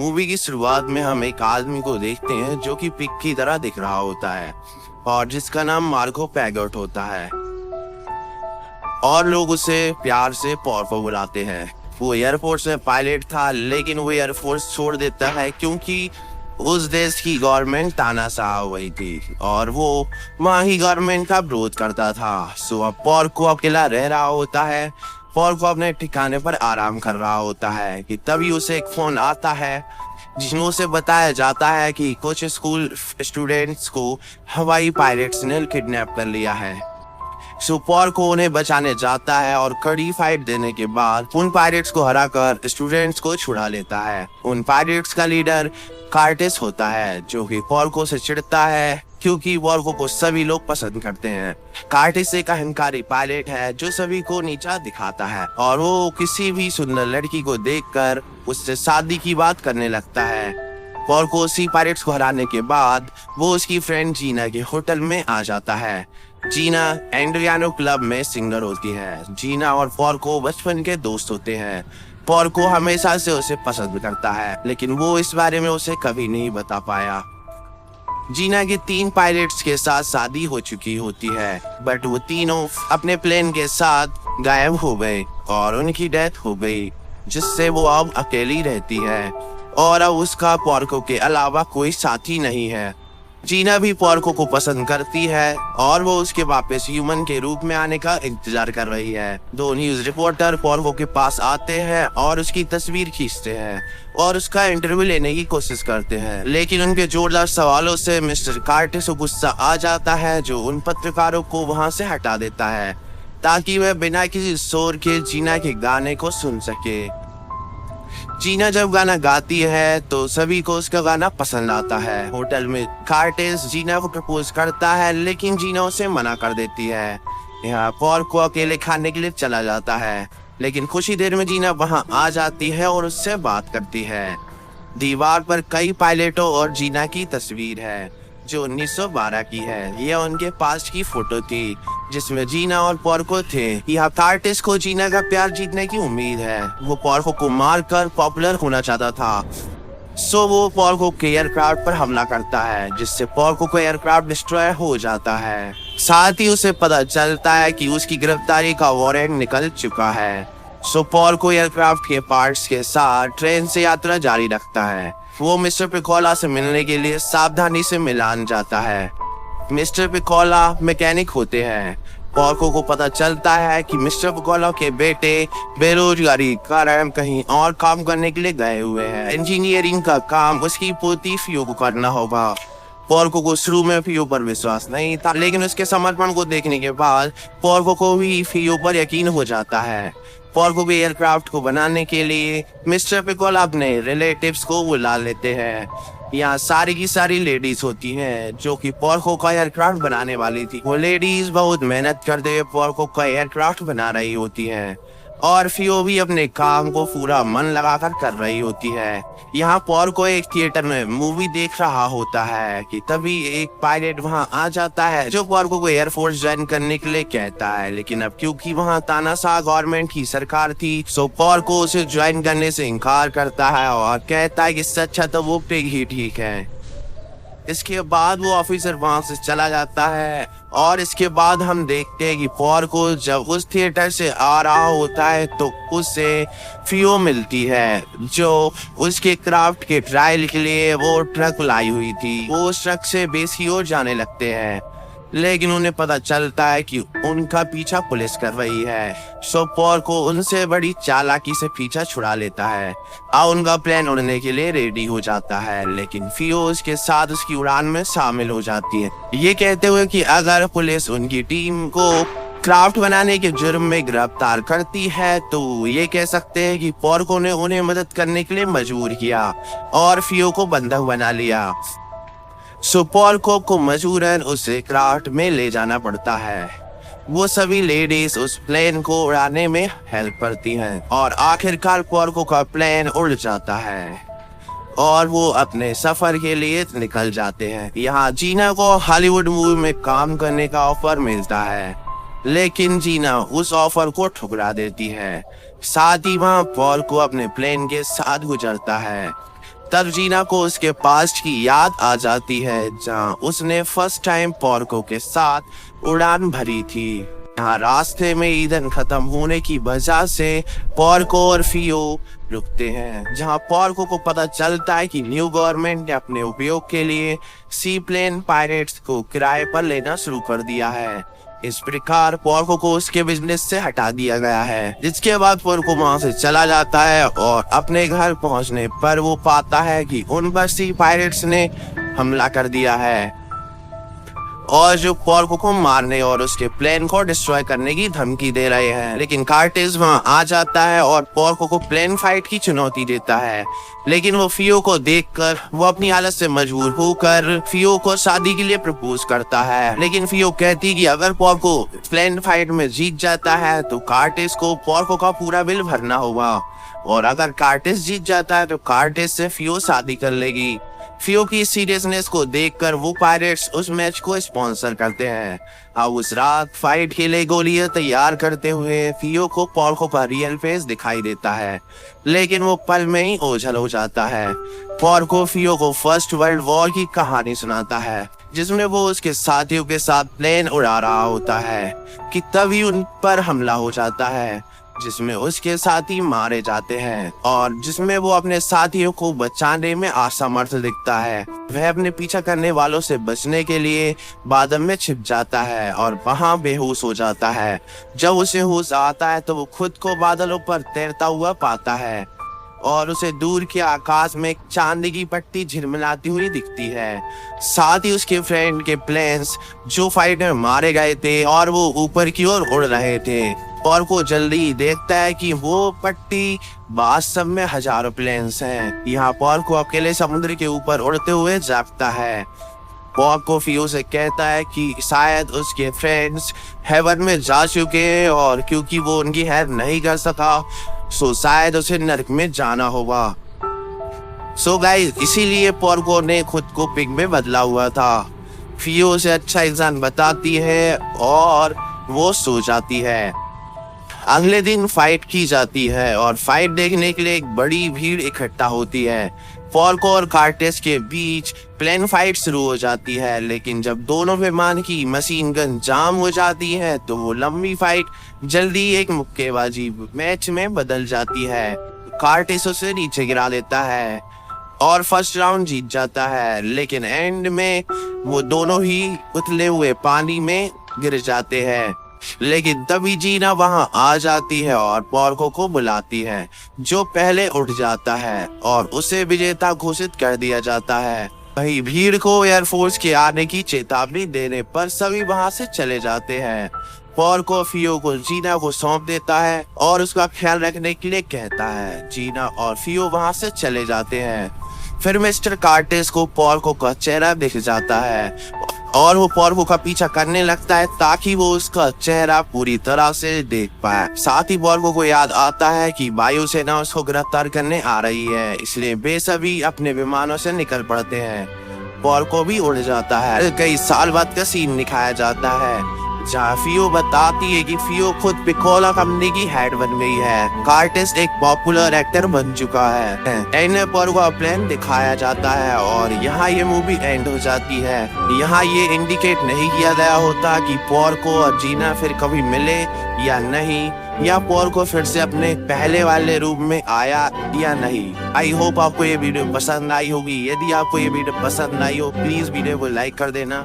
Movie की शुरुआत में हम एक आदमी को देखते हैं जो कि पिग की तरह दिख रहा होता है और जिसका नाम मार्को पैगट होता है और लोग उसे प्यार से पॉर्को बुलाते हैं। वो एयरफोर्स में पायलट था, लेकिन वो एयरफोर्स छोड़ देता है क्योंकि उस देश की गवर्नमेंट तानाशाह हो गई थी और वो वहाँ की गवर्नमेंट का विरोध करता था। सो अब पॉर्को अकेला रह रहा होता है। पॉर्को अपने ठिकाने पर आराम कर रहा होता है कि तभी उसे एक फोन आता है जिसमें उसे बताया जाता है कि कुछ स्कूल स्टूडेंट्स को हवाई पायरेट्स ने किडनैप कर लिया है। सो पॉर्को उन्हें बचाने जाता है और कड़ी फाइट देने के बाद उन पायरेट्स को हराकर स्टूडेंट्स को छुड़ा लेता है। उन पायरेट्स का लीडर कार्टिस होता है जो कि पॉर्को से चिढ़ता है क्योंकि पॉर्को को सभी लोग पसंद करते हैं। कार्टिस एक अहंकारी पायलट है जो सभी को नीचा दिखाता है और वो किसी भी सुंदर लड़की को देखकर उससे शादी की बात करने लगता है। पॉर्को उसी पायरेट्स को हराने के बाद वो उसकी फ्रेंड जीना के होटल में आ जाता है। जीना एंड्रियानो क्लब में सिंगर होती है। जीना और पॉर्को बचपन के दोस्त होते हैं। पॉर्को हमेशा से उसे पसंद करता है, लेकिन वो इस बारे में उसे कभी नहीं बता पाया। जीना के 3 पायलट्स के साथ शादी हो चुकी होती है, बट वो तीनों अपने प्लेन के साथ गायब हो गए और उनकी डेथ हो गई, जिससे वो अब अकेली रहती है और अब उसका पॉर्को के अलावा कोई साथी नहीं है। जीना भी पॉर्को को पसंद करती है और वो उसके वापस ह्यूमन के रूप में आने का इंतजार कर रही है। 2 न्यूज रिपोर्टर पॉर्को के पास आते हैं और उसकी तस्वीर खींचते हैं और उसका इंटरव्यू लेने की कोशिश करते हैं, लेकिन उनके जोरदार सवालों से मिस्टर कार्टिस को गुस्सा आ जाता है जो उन पत्रकारों को वहां से हटा देता है ताकि वह बिना किसी शोर के जीना के गाने को सुन सके। जीना जब गाना गाती है तो सभी को उसका गाना पसंद आता है। होटल में कार्टिस जीना को प्रपोज करता है, लेकिन जीना उसे मना कर देती है। यहाँ पॉर्को अकेले खाने के लिए चला जाता है, लेकिन कुछ ही देर में जीना वहाँ आ जाती है और उससे बात करती है। दीवार पर कई पायलटों और जीना की तस्वीर है जो 1912 की है। यह उनके पास की फोटो थी जिसमें जीना और पॉर्को थे। यहाँ कार्टिस को जीना का प्यार जीतने की उम्मीद है। वो पॉर्को को मारकर पॉपुलर होना चाहता था, सो वो पॉर्को के एयरक्राफ्ट पर हमला करता है जिससे पॉर्को को एयरक्राफ्ट डिस्ट्रॉय हो जाता है। साथ ही उसे पता चलता है कि उसकी गिरफ्तारी का वारंट निकल चुका है। सो पॉर्को एयरक्राफ्ट के पार्ट्स के साथ ट्रेन से यात्रा जारी रखता है। वो मिस्टर पिकोला से मिलने के लिए सावधानी से मिलान जाता है। मिस्टर पिकोला मैकेनिक होते हैं। पॉर्को को पता चलता है कि मिस्टर पिकोला के बेटे बेरोजगारी के कारण कहीं और काम करने के लिए गए हुए हैं। इंजीनियरिंग का काम उसकी पोती फियो को करना होगा। पॉर्को को शुरू में फियो पर विश्वास नहीं था, लेकिन उसके समर्पण को देखने के बाद पॉर्को को भी फियो पर यकीन हो जाता है। पॉर्को के एयरक्राफ्ट को बनाने के लिए मिस्टर पिकोला अपने रिलेटिव्स को बुला लेते हैं। यहाँ सारी की सारी लेडीज होती हैं जो कि पॉर्को का एयरक्राफ्ट बनाने वाली थी। वो लेडीज बहुत मेहनत करते हुए पॉर्को का एयरक्राफ्ट बना रही होती हैं और फियो भी अपने काम को पूरा मन लगाकर कर रही होती है। यहाँ पॉर्को एक थिएटर में मूवी देख रहा होता है कि तभी एक पायलट वहाँ आ जाता है जो पॉर्को को एयरफोर्स ज्वाइन करने के लिए कहता है, लेकिन अब क्योंकि वहाँ तानाशाह गवर्नमेंट की सरकार थी, सो पॉर्को उसे ज्वाइन करने से इनकार करता है और कहता है कि इससे अच्छा तो वो पिग ही ठीक है। इसके बाद वो ऑफिसर वहां से चला जाता है और इसके बाद हम देखते हैं कि पॉर्को जब उस थिएटर से आ रहा होता है तो उसे फियो मिलती है जो उसके क्राफ्ट के ट्रायल के लिए वो ट्रक लाई हुई थी। वो उस ट्रक से बेस की ओर जाने लगते हैं, लेकिन उन्हें पता चलता है कि उनका पीछा पुलिस कर रही है। सो पॉर्को उनसे बड़ी चालाकी से पीछा छुड़ा लेता है और उनका प्लान उड़ने के लिए रेडी हो जाता है, लेकिन फियो उसके साथ उसकी उड़ान में शामिल हो जाती है, ये कहते हुए कि अगर पुलिस उनकी टीम को क्राफ्ट बनाने के जुर्म में गिरफ्तार करती है तो ये कह सकते हैं कि पॉर्को ने उन्हें मदद करने के लिए मजबूर किया और फियो को बंधक बना लिया। सो पॉर्को को मजबूरन उसे क्राफ्ट में ले जाना पड़ता है। वो सभी लेडीज उस प्लेन को उड़ाने में हेल्प करती हैं और आखिरकार पॉर्को का प्लेन उड़ जाता है और वो अपने सफर के लिए निकल जाते हैं। यहाँ जीना को हॉलीवुड मूवी में काम करने का ऑफर मिलता है, लेकिन जीना उस ऑफर को ठुकरा देती है। साथ ही वहाँ पॉर्को अपने प्लेन के साथ गुजरता है। तब जीना को उसके पास्ट की याद आ जाती है जहाँ उसने फर्स्ट टाइम पोर्को के साथ उड़ान भरी थी। यहाँ रास्ते में ईंधन खत्म होने की वजह से पोर्को और फियो रुकते हैं, जहाँ पोर्को को पता चलता है कि न्यू गवर्नमेंट ने अपने उपयोग के लिए सी प्लेन पायरेट्स को किराए पर लेना शुरू कर दिया है। इस प्रकार पोर्को को उसके बिजनेस से हटा दिया गया है, जिसके बाद पोर्को वहां से चला जाता है और अपने घर पहुंचने पर वो पाता है कि उन पर सी पायरेट्स ने हमला कर दिया है और जो पोर्को को मारने और उसके प्लेन को डिस्ट्रॉय करने की धमकी दे रहे हैं। लेकिन कार्टेज वहां आ जाता है और पोर्को को प्लेन फाइट की चुनौती देता है, लेकिन वो फियो को देखकर वो अपनी हालत से मजबूर होकर फियो को शादी के लिए प्रपोज करता है। लेकिन फियो कहती कि अगर पोर्को प्लेन फाइट में जीत जाता है तो कार्टेज को पोर्को का पूरा बिल भरना होगा, और अगर कार्टेज जीत जाता है तो कार्टेज से फियो शादी कर लेगी। फियो की सीरियसनेस को देखकर वो पायरेट्स उस मैच को स्पॉन्सर करते हैं। अब उस रात फाइट के लिए गोलियां तैयार करते हुए फियो को पोर्को का रियल फेस दिखाई देता है, लेकिन वो पल में ही ओझल हो जाता है। पोर्को फियो को फर्स्ट वर्ल्ड वॉर की कहानी सुनाता है, जिसमें वो उसके साथियों के साथ प्लेन उड़ा रहा होता है कि तभी उन पर हमला हो जाता है, जिसमें उसके साथी मारे जाते हैं और जिसमें वो अपने साथियों को बचाने में असमर्थ दिखता है। वह अपने पीछा करने वालों से बचने के लिए बादल में छिप जाता है और वहां बेहोश हो जाता है। जब उसे होश आता है तो वो खुद को बादलों पर तैरता हुआ पाता है और उसे दूर के आकाश में एक चांदी की पट्टी झिलमिलाती हुई दिखती है। साथ ही उसके फ्रेंड के प्लेन्स जो फाइट में मारे गए थे और वो ऊपर की ओर उड़ रहे थे। पोर्को जल्दी देखता है कि वो पट्टी वास्तव में हजारों प्लेन्स हैं। यहाँ पोर्को अकेले समुद्र के ऊपर उड़ते हुए जागता है। पोर्को फियो से कहता है कि शायद उसके फ्रेंड्स हेवन में जा चुके हैं और क्योंकि वो उनकी हेल्प नहीं कर सका सो शायद उसे नरक में जाना होगा। सो गाइस, इसीलिए पोर्को ने खुद को पिग में बदला हुआ था। फियो से अच्छा इंसान बताती है और वो सो जाती है। अगले दिन फाइट की जाती है और फाइट देखने के लिए एक बड़ी भीड़ इकट्ठा होती है। पोर्को और कार्टेज के बीच प्लेन फाइट शुरू हो जाती है, लेकिन जब दोनों विमान की मशीन गन जाम हो जाती है तो वो लंबी फाइट जल्दी एक मुक्केबाजी मैच में बदल जाती है। कार्टेज उसे नीचे गिरा देता है और फर्स्ट राउंड जीत जाता है, लेकिन एंड में वो दोनों ही उतले हुए पानी में गिर जाते हैं। लेकिन तभी जीना वहां आ जाती है और पोर्को को बुलाती है, जो पहले उठ जाता है और उसे विजेता घोषित कर दिया जाता है। वही भीड़ को एयरफोर्स के आने की चेतावनी देने पर सभी वहां से चले जाते हैं। पोर्को फियो को जीना को सौंप देता है और उसका ख्याल रखने के लिए कहता है। जीना और फियो वहां से चले जाते हैं। फिर मिस्टर कार्टेज को पोर्को का चेहरा दिख जाता है और वो पोर्को का पीछा करने लगता है ताकि वो उसका चेहरा पूरी तरह से देख पाए। साथ ही पोर्को को याद आता है कि वायुसेना उसको गिरफ्तार करने आ रही है, इसलिए वे सभी अपने विमानों से निकल पड़ते हैं। पोर्को भी उड़ जाता है। कई साल बाद का सीन दिखाया जाता है जहाँ फियो बताती है कि फियो खुद पिकोला कंपनी की हेड बन गई है। कार्टेज एक पॉपुलर एक्टर बन चुका है। एंड में पोर्को का प्लान दिखाया जाता है और यहाँ ये मूवी एंड हो जाती है। यहाँ ये इंडिकेट नहीं किया गया होता कि पोर्को और जीना फिर कभी मिले या नहीं, या पोर्को फिर से अपने पहले वाले रूप में आया या नहीं। आई होप आपको ये वीडियो पसंद आई होगी। यदि आपको ये वीडियो पसंद आई हो प्लीज वीडियो को लाइक कर देना।